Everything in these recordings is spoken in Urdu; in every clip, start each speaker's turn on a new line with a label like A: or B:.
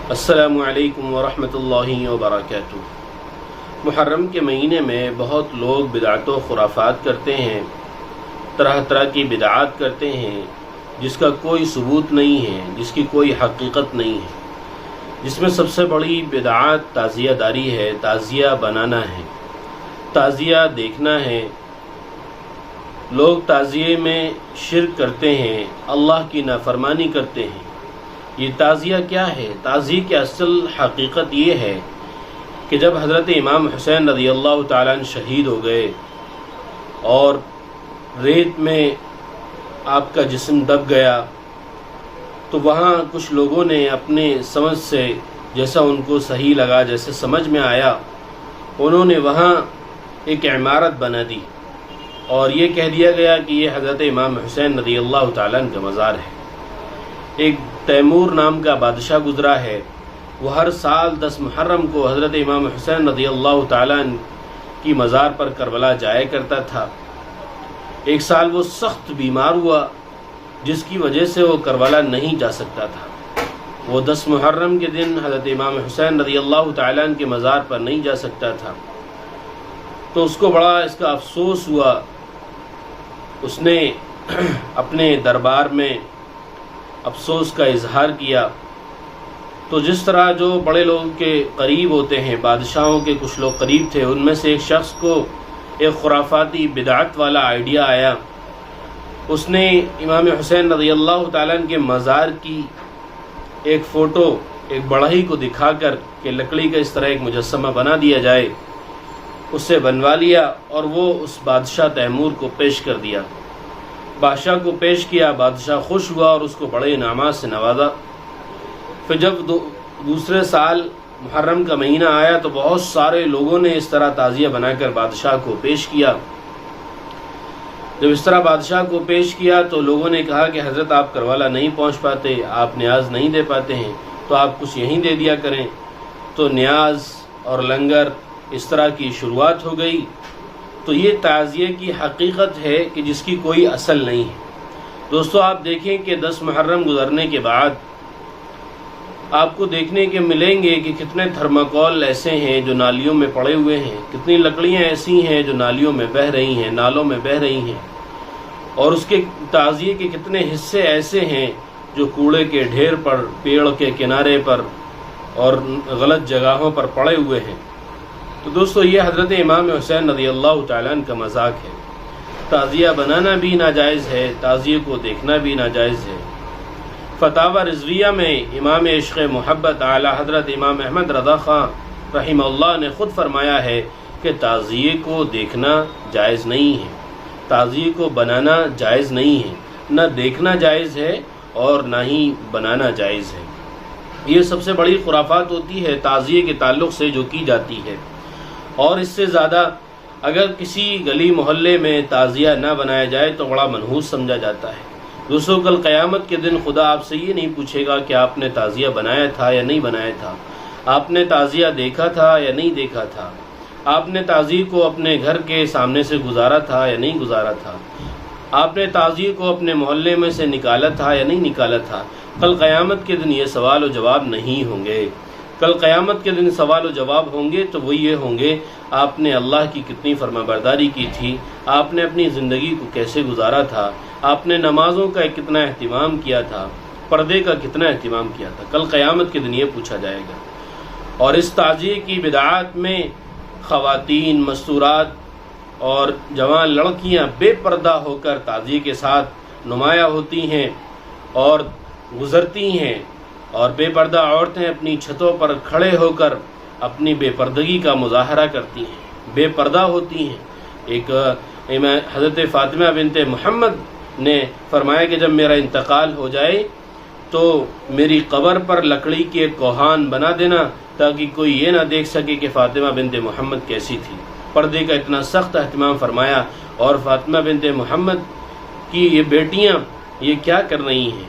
A: السلام علیکم ورحمۃ اللہ وبرکاتہ۔ محرم کے مہینے میں بہت لوگ بدعت و خرافات کرتے ہیں، طرح طرح کی بدعات کرتے ہیں جس کا کوئی ثبوت نہیں ہے، جس کی کوئی حقیقت نہیں ہے، جس میں سب سے بڑی بدعات تعزیہ داری ہے، تعزیہ بنانا ہے، تعزیہ دیکھنا ہے۔ لوگ تعزیے میں شرک کرتے ہیں، اللہ کی نافرمانی کرتے ہیں۔ یہ تعزیہ کیا ہے؟ تعزیہ کی اصل حقیقت یہ ہے کہ جب حضرت امام حسین رضی اللہ تعالیٰ عنہ شہید ہو گئے اور ریت میں آپ کا جسم دب گیا تو وہاں کچھ لوگوں نے اپنے سمجھ سے، جیسا ان کو صحیح لگا، جیسے سمجھ میں آیا، انہوں نے وہاں ایک عمارت بنا دی اور یہ کہہ دیا گیا کہ یہ حضرت امام حسین رضی اللہ تعالیٰ عنہ کا مزار ہے۔ ایک تیمور نام کا بادشاہ گزرا ہے، وہ ہر سال 10 محرم کو حضرت امام حسین رضی اللہ تعالیٰ عنہ کی مزار پر کربلا جایا کرتا تھا۔ ایک سال وہ سخت بیمار ہوا جس کی وجہ سے وہ کربلا نہیں جا سکتا تھا۔ وہ 10 محرم کے دن حضرت امام حسین رضی اللہ تعالیٰ عنہ کے مزار پر نہیں جا سکتا تھا، تو اس کو بڑا اس کا افسوس ہوا۔ اس نے اپنے دربار میں افسوس کا اظہار کیا۔ تو جس طرح جو بڑے لوگوں کے قریب ہوتے ہیں، بادشاہوں کے کچھ لوگ قریب تھے، ان میں سے ایک شخص کو ایک خرافاتی بدعت والا آئیڈیا آیا۔ اس نے امام حسین رضی اللہ تعالیٰ عنہ کے مزار کی ایک فوٹو ایک بڑھئی کو دکھا کر کہ لکڑی کا اس طرح ایک مجسمہ بنا دیا جائے، اس سے بنوا لیا اور وہ اس بادشاہ تیمور کو پیش کر دیا۔ بادشاہ کو پیش کیا، بادشاہ خوش ہوا اور اس کو بڑے انعامات سے نوازا۔ پھر جب دوسرے سال محرم کا مہینہ آیا تو بہت سارے لوگوں نے اس طرح تعزیہ بنا کر بادشاہ کو پیش کیا۔ جب اس طرح بادشاہ کو پیش کیا تو لوگوں نے کہا کہ حضرت آپ کربلا نہیں پہنچ پاتے، آپ نیاز نہیں دے پاتے ہیں، تو آپ کچھ یہیں دے دیا کریں۔ تو نیاز اور لنگر اس طرح کی شروعات ہو گئی۔ تو یہ تعزیے کی حقیقت ہے کہ جس کی کوئی اصل نہیں ہے۔ دوستو، آپ دیکھیں کہ 10 محرم گزرنے کے بعد آپ کو دیکھنے کے ملیں گے کہ کتنے تھرماکول ایسے ہیں جو نالیوں میں پڑے ہوئے ہیں، کتنی لکڑیاں ایسی ہیں جو نالیوں میں بہہ رہی ہیں، نالوں میں بہہ رہی ہیں، اور اس کے تعزیے کے کتنے حصے ایسے ہیں جو کوڑے کے ڈھیر پر، پیڑ کے کنارے پر اور غلط جگہوں پر پڑے ہوئے ہیں۔ تو دوستو، یہ حضرت امام حسین رضی اللہ تعالیٰ عنہ کا مذاق ہے۔ تعزیہ بنانا بھی ناجائز ہے، تعزیے کو دیکھنا بھی ناجائز ہے۔ فتاوی رضویہ میں امام عشق محبت اعلیٰ حضرت امام احمد رضا خان رحمہ اللہ نے خود فرمایا ہے کہ تعزیے کو دیکھنا جائز نہیں ہے، تعزیے کو بنانا جائز نہیں ہے، نہ دیکھنا جائز ہے اور نہ ہی بنانا جائز ہے۔ یہ سب سے بڑی خرافات ہوتی ہے تعزیے کے تعلق سے جو کی جاتی ہے، اور اس سے زیادہ اگر کسی گلی محلے میں تعزیہ نہ بنایا جائے تو بڑا منحوس سمجھا جاتا ہے۔ دوستو، کل قیامت کے دن خدا آپ سے یہ نہیں پوچھے گا کہ آپ نے تعزیہ بنایا تھا یا نہیں بنایا تھا، آپ نے تعزیہ دیکھا تھا یا نہیں دیکھا تھا، آپ نے تعزیے کو اپنے گھر کے سامنے سے گزارا تھا یا نہیں گزارا تھا، آپ نے تعزیے کو اپنے محلے میں سے نکالا تھا یا نہیں نکالا تھا۔ کل قیامت کے دن یہ سوال و جواب نہیں ہوں گے۔ کل قیامت کے دن سوال و جواب ہوں گے تو وہ یہ ہوں گے، آپ نے اللہ کی کتنی فرما برداری کی تھی، آپ نے اپنی زندگی کو کیسے گزارا تھا، آپ نے نمازوں کا کتنا اہتمام کیا تھا، پردے کا کتنا اہتمام کیا تھا۔ کل قیامت کے دن یہ پوچھا جائے گا۔ اور اس تعزیے کی بدعات میں خواتین، مستورات اور جوان لڑکیاں بے پردہ ہو کر تعزیے کے ساتھ نمایاں ہوتی ہیں اور گزرتی ہیں، اور بے پردہ عورتیں اپنی چھتوں پر کھڑے ہو کر اپنی بے پردگی کا مظاہرہ کرتی ہیں، بے پردہ ہوتی ہیں۔ ایک حضرت فاطمہ بنت محمد نے فرمایا کہ جب میرا انتقال ہو جائے تو میری قبر پر لکڑی کی ایک کوہان بنا دینا تاکہ کوئی یہ نہ دیکھ سکے کہ فاطمہ بنت محمد کیسی تھی۔ پردے کا اتنا سخت اہتمام فرمایا۔ اور فاطمہ بنت محمد کی یہ بیٹیاں یہ کیا کر رہی ہیں؟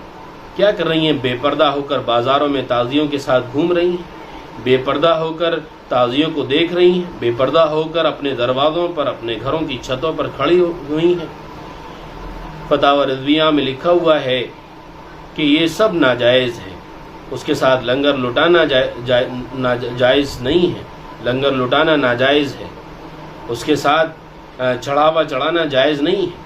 A: کیا کر رہی ہیں؟ بے پردہ ہو کر بازاروں میں تعزیوں کے ساتھ گھوم رہی ہیں، بے پردہ ہو کر تعزیوں کو دیکھ رہی ہیں، بے پردہ ہو کر اپنے دروازوں پر، اپنے گھروں کی چھتوں پر کھڑی ہوئی ہیں۔ فتاوی رضویہ میں لکھا ہوا ہے کہ یہ سب ناجائز ہے۔ اس کے ساتھ لنگر لٹانا جائز نہیں ہے، لنگر لٹانا ناجائز ہے، اس کے ساتھ چڑھاوا چڑھانا جائز نہیں ہے،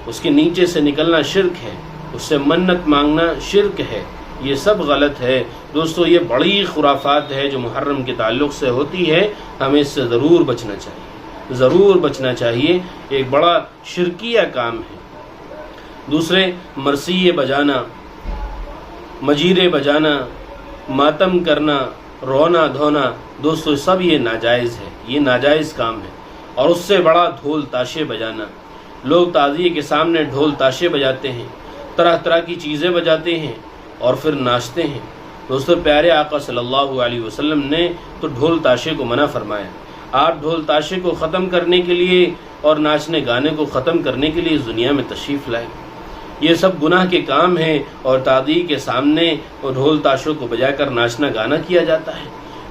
A: اس کے نیچے سے نکلنا شرک ہے، اس سے منت مانگنا شرک ہے، یہ سب غلط ہے دوستو۔ یہ بڑی خرافات ہے جو محرم کے تعلق سے ہوتی ہے، ہمیں اس سے ضرور بچنا چاہیے، ضرور بچنا چاہیے، ایک بڑا شرکیہ کام ہے۔ دوسرے، مرثیے بجانا، مجیرے بجانا، ماتم کرنا، رونا دھونا، دوستو سب یہ ناجائز ہے، یہ ناجائز کام ہے۔ اور اس سے بڑا ڈھول تاشے بجانا، لوگ تعزیے کے سامنے ڈھول تاشے بجاتے ہیں، طرح طرح کی چیزیں بجاتے ہیں اور پھر ناچتے ہیں۔ دوستو پیارے آقا صلی اللہ علیہ وسلم نے تو ڈھول تاشے کو منع فرمایا۔ آپ ڈھول تاشے کو ختم کرنے کے لیے اور ناچنے گانے کو ختم کرنے کے لیے اس دنیا میں تشریف لائے۔ یہ سب گناہ کے کام ہیں، اور تعزیے کے سامنے وہ ڈھول تاشوں کو بجا کر ناچنا گانا کیا جاتا ہے،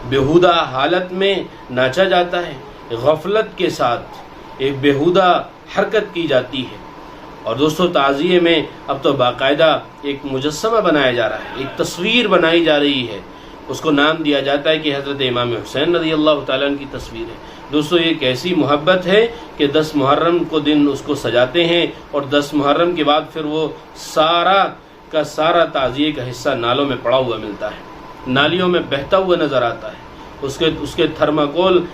A: بیہودہ حالت میں ناچا جاتا ہے، غفلت کے ساتھ ایک بیہودہ حرکت کی جاتی ہے۔ اور دوستو تعزیے میں اب تو باقاعدہ ایک مجسمہ بنایا جا رہا ہے، ایک تصویر بنائی جا رہی ہے، اس کو نام دیا جاتا ہے کہ حضرت امام حسین رضی اللہ تعالیٰ عنہ کی تصویر ہے۔ دوستو یہ کیسی محبت ہے کہ 10 محرم کو دن اس کو سجاتے ہیں، اور 10 محرم کے بعد پھر وہ سارا کا سارا تعزیے کا حصہ نالوں میں پڑا ہوا ملتا ہے، نالیوں میں بہتا ہوا نظر آتا ہے، اس کے تھرماکول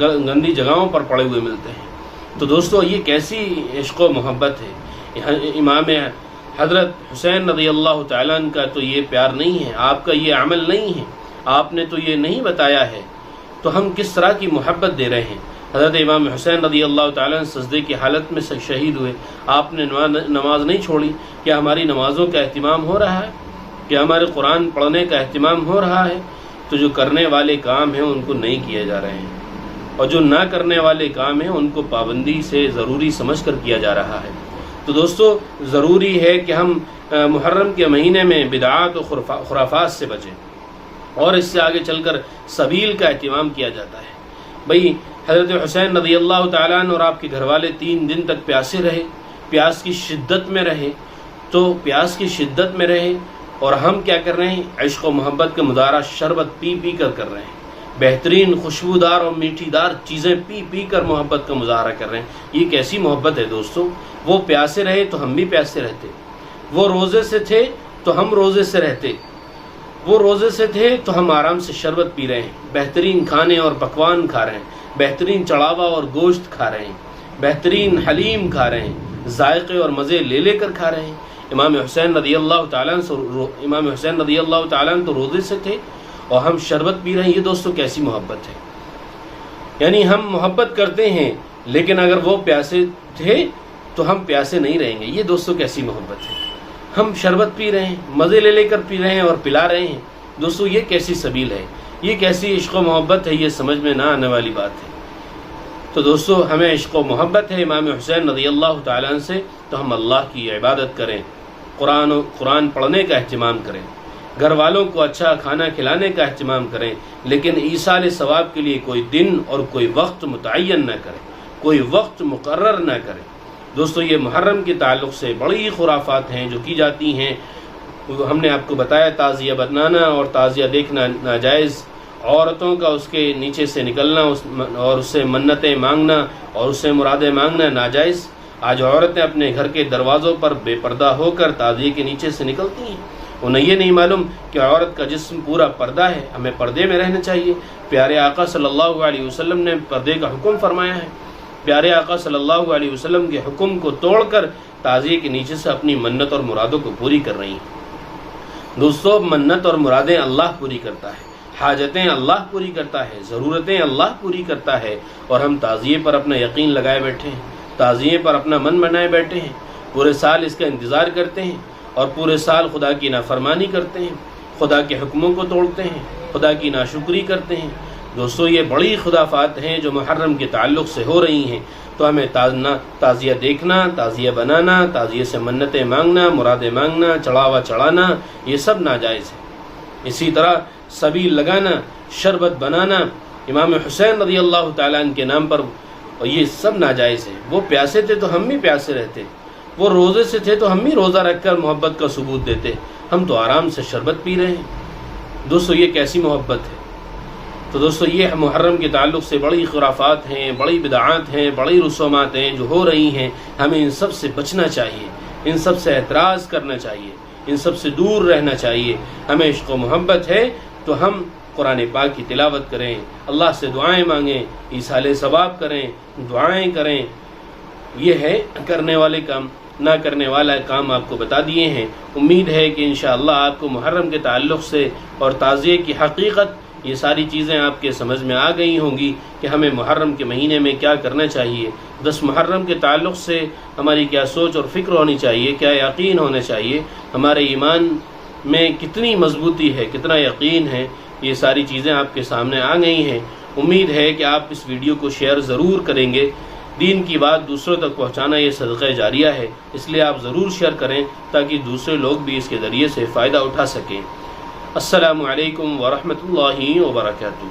A: گندی جگہوں پر پڑے ہوئے ملتے ہیں۔ تو دوستو یہ کیسی عشق و محبت ہے۔ امام حضرت حسین رضی اللہ تعالیٰ عنہ کا تو یہ پیار نہیں ہے، آپ کا یہ عمل نہیں ہے، آپ نے تو یہ نہیں بتایا ہے، تو ہم کس طرح کی محبت دے رہے ہیں۔ حضرت امام حسین رضی اللہ تعالیٰ عنہ سجدے کی حالت میں شہید ہوئے، آپ نے نماز نہیں چھوڑی۔ کیا ہماری نمازوں کا اہتمام ہو رہا ہے؟ کیا ہمارے قرآن پڑھنے کا اہتمام ہو رہا ہے؟ تو جو کرنے والے کام ہیں ان کو نہیں کیے جا رہے ہیں، اور جو نہ کرنے والے کام ہیں ان کو پابندی سے ضروری سمجھ کر کیا جا رہا ہے۔ تو دوستو ضروری ہے کہ ہم محرم کے مہینے میں بدعات و خرافات سے بچیں، اور اس سے آگے چل کر سبیل کا اہتمام کیا جاتا ہے۔ بھئی حضرت حسین رضی اللہ تعالیٰ عنہ اور آپ کے گھر والے 3 دن تک پیاسے رہے، پیاس کی شدت میں رہے، تو پیاس کی شدت میں رہے، اور ہم کیا کر رہے ہیں؟ عشق و محبت کا مظاہرہ شربت پی پی کر رہے ہیں، بہترین خوشبودار اور میٹھی دار چیزیں پی پی کر محبت کا مظاہرہ کر رہے ہیں۔ یہ کیسی محبت ہے دوستو؟ وہ پیاسے رہے تو ہم بھی پیاسے رہتے، وہ روزے سے تھے تو ہم روزے سے رہتے، وہ روزے سے تھے تو ہم آرام سے شربت پی رہے ہیں، بہترین کھانے اور پکوان کھا رہے ہیں، بہترین چڑھاوا اور گوشت کھا رہے ہیں، بہترین حلیم کھا رہے ہیں، ذائقے اور مزے لے کر کھا رہے ہیں۔ امام حسین رضی اللہ تعالیٰ عنہ تو روزے سے تھے اور ہم شربت پی رہے ہیں۔ یہ دوستو کیسی محبت ہے؟ یعنی ہم محبت کرتے ہیں، لیکن اگر وہ پیاسے تھے تو ہم پیاسے نہیں رہیں گے۔ یہ دوستو کیسی محبت ہے؟ ہم شربت پی رہے ہیں، مزے لے کر پی رہے ہیں اور پلا رہے ہیں۔ دوستو یہ کیسی سبیل ہے؟ یہ کیسی عشق و محبت ہے؟ یہ سمجھ میں نہ آنے والی بات ہے۔ تو دوستو ہمیں عشق و محبت ہے امام حسین رضی اللہ تعالیٰ عنہ سے، تو ہم اللہ کی عبادت کریں، قرآن پڑھنے کا اہتمام کریں، گھر والوں کو اچھا کھانا کھلانے کا اہتمام کریں، لیکن ایصال ثواب کے لیے کوئی دن اور کوئی وقت متعین نہ کریں، کوئی وقت مقرر نہ کریں۔ دوستو یہ محرم کے تعلق سے بڑی خرافات ہیں جو کی جاتی ہیں۔ ہم نے آپ کو بتایا تعزیہ بنانا اور تعزیہ دیکھنا ناجائز، عورتوں کا اس کے نیچے سے نکلنا اور اس سے منتیں مانگنا اور اس سے مرادیں مانگنا ناجائز۔ آج عورتیں اپنے گھر کے دروازوں پر بے پردہ ہو کر تعزیے کے نیچے سے نکلتی ہیں، انہیں یہ نہیں معلوم کہ عورت کا جسم پورا پردہ ہے، ہمیں پردے میں رہنا چاہیے۔ پیارے آقا صلی اللہ علیہ وسلم نے پردے کا حکم فرمایا ہے، پیارے آقا صلی اللہ علیہ وسلم کے حکم کو توڑ کر تعزیے کے نیچے سے اپنی منت اور مرادوں کو پوری کر رہی ہیں۔ دوستو منت اور مرادیں اللہ پوری کرتا ہے، حاجتیں اللہ پوری کرتا ہے، ضرورتیں اللہ پوری کرتا ہے، اور ہم تعزیے پر اپنا یقین لگائے بیٹھے ہیں، تعزیے پر اپنا من بنائے بیٹھے ہیں، پورے سال اس کا انتظار کرتے ہیں، اور پورے سال خدا کی نافرمانی کرتے ہیں، خدا کے حکموں کو توڑتے ہیں، خدا کی ناشکری کرتے ہیں۔ دوستو یہ بڑی خرافات ہیں جو محرم کے تعلق سے ہو رہی ہیں، تو ہمیں تعزیہ دیکھنا، تعزیہ بنانا، تعزیے سے منتیں مانگنا، مرادیں مانگنا، چڑھاوا چڑھانا، یہ سب ناجائز ہے۔ اسی طرح سبیل لگانا، شربت بنانا امام حسین رضی اللہ تعالیٰ عنہ کے نام پر، اور یہ سب ناجائز ہے۔ وہ پیاسے تھے تو ہم بھی پیاسے رہتے، وہ روزے سے تھے تو ہم بھی روزہ رکھ کر محبت کا ثبوت دیتے، ہم تو آرام سے شربت پی رہے ہیں۔ دوستو یہ کیسی محبت ہے؟ تو دوستو یہ محرم کے تعلق سے بڑی خرافات ہیں، بڑی بدعات ہیں، بڑی رسومات ہیں جو ہو رہی ہیں. ہمیں ان سب سے بچنا چاہیے، ان سب سے اعتراض کرنا چاہیے، ان سب سے دور رہنا چاہیے. ہمیں عشق و محبت ہے تو ہم قرآن پاک کی تلاوت کریں، اللہ سے دعائیں مانگیں، ایصال ثواب کریں، دعائیں کریں. یہ ہے کرنے والے کام. نہ کرنے والا کام آپ کو بتا دیے ہیں. امید ہے کہ انشاءاللہ آپ کو محرم کے تعلق سے اور تعزیے کی حقیقت یہ ساری چیزیں آپ کے سمجھ میں آ گئی ہوں گی کہ ہمیں محرم کے مہینے میں کیا کرنا چاہیے. 10 محرم کے تعلق سے ہماری کیا سوچ اور فکر ہونی چاہیے، کیا یقین ہونا چاہیے، ہمارے ایمان میں کتنی مضبوطی ہے، کتنا یقین ہے. یہ ساری چیزیں آپ کے سامنے آ گئی ہیں. امید ہے کہ آپ اس ویڈیو کو شیئر ضرور کریں گے. دین کی بات دوسروں تک پہنچانا یہ صدقہ جاریہ ہے، اس لیے آپ ضرور شیئر کریں تاکہ دوسرے لوگ بھی اس کے ذریعے سے فائدہ اٹھا سکیں. السلام علیکم ورحمۃ اللہ وبرکاتہ.